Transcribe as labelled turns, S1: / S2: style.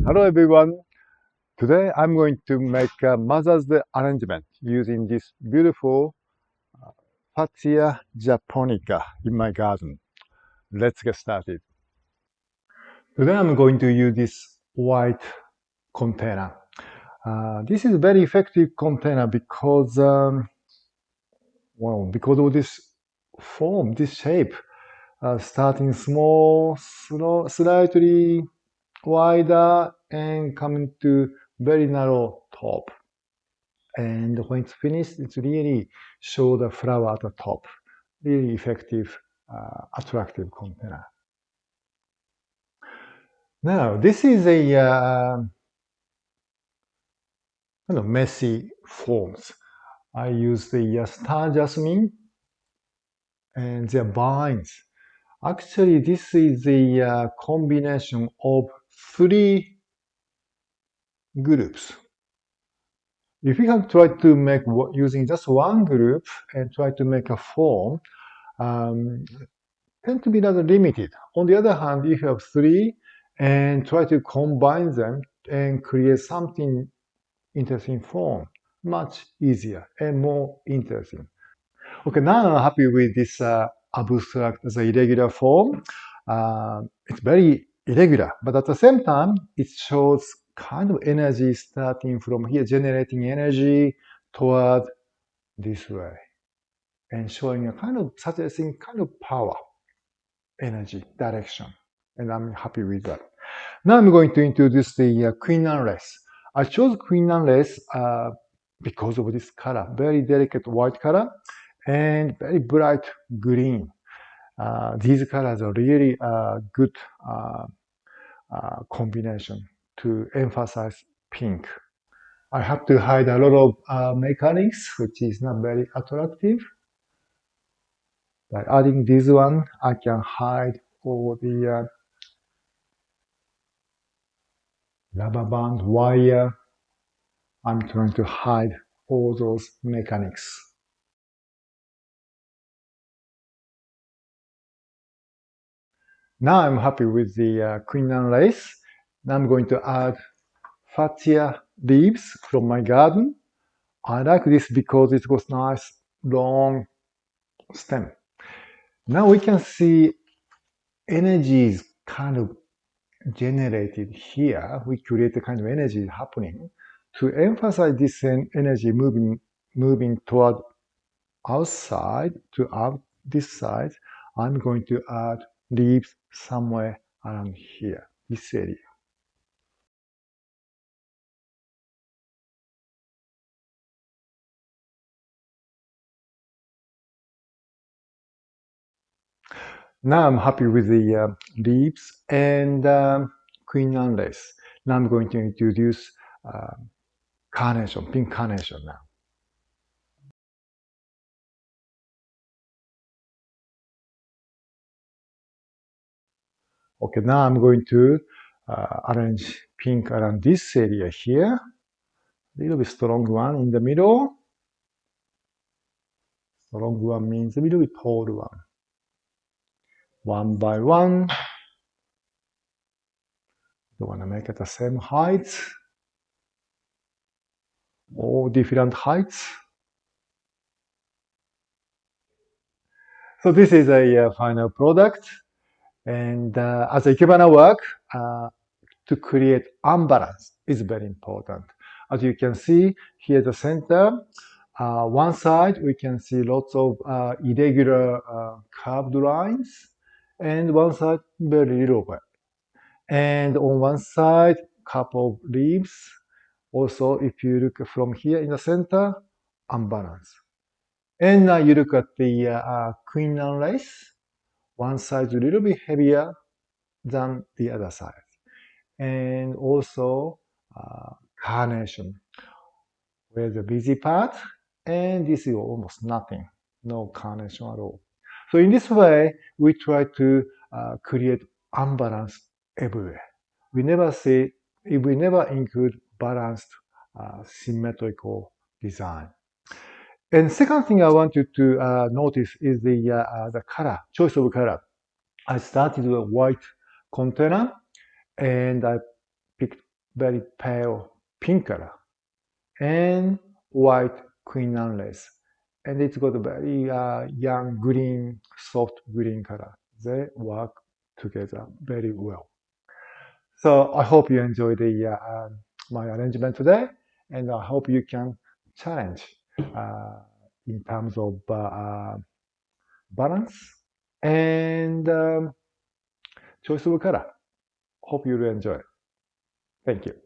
S1: Hello everyone. Today I'm going to make a Mother's Day arrangement using this beautiful Fatsia japonica in my garden. Let's get started. Today I'm going to use this white container. This is a very effective container because, because of this form, this shape, starting small, slightly wider and coming to very narrow top. And when it's finished, it's really show the flower at the top. Really effective, attractive container. Now, this is a kind of messy forms. I use the star jasmine and their vines. Actually, this is a combination of three groups. If you have tried to make using just one group and try to make a form, um, tend to be rather limited. On the other hand, if you have three and try to combine them and create something interesting form, much easier and more interesting. Okay, now I'm happy with this abstract as an irregular form. It's very irregular, but at the same time, it shows kind of energy starting from here, generating energy toward this way and showing a kind of suggesting kind of power, energy, direction. And I'm happy with that. Now I'm going to introduce the queen and lace. I chose queen and lace because of this color, very delicate white color and very bright green. These colors are really good combination to emphasize pink. I have to hide a lot of mechanics, which is not very attractive. By adding this one, I can hide all the rubber band wire. I'm trying to hide all those mechanics. Now I'm happy with the queen and lace. Now I'm going to add fatsia leaves from my garden. I like this because it was nice long stem. Now we can see energy is kind of generated here. We create a kind of energy happening to emphasize this energy moving toward outside to out this side. I'm going to add leaves somewhere around here, this area. Now I'm happy with the leaves and queen and lace. Now I'm going to introduce uh, carnation, pink carnation now. Okay, now I'm going to arrange pink around this area here. A little bit strong one in the middle. Strong one means a little bit tall one. One by one. You want to make it the same height. All different heights. So this is a final product. And as a Ikebana work, to create unbalance is very important. As you can see, here the center, one side we can see lots of irregular curved lines, and one side very little bit. And on one side, couple of leaves. Also, if you look from here in the center, unbalanced. And now you look at the queen and lace. One side is a little bit heavier than the other side. And also carnation, where the busy part, and this is almost nothing, no carnation at all. So in this way, we try to create unbalance everywhere. We never say, we never include balanced, symmetrical design. And second thing I want you to notice is the color, choice of color. I started with a white container and I picked very pale pink color, and white queen Anne lace. And it's got a very young green, soft green color. They work together very well. So I hope you enjoy my arrangement today, and I hope you can challenge in terms of balance and choice of color. Hope you'll enjoy. Thank you.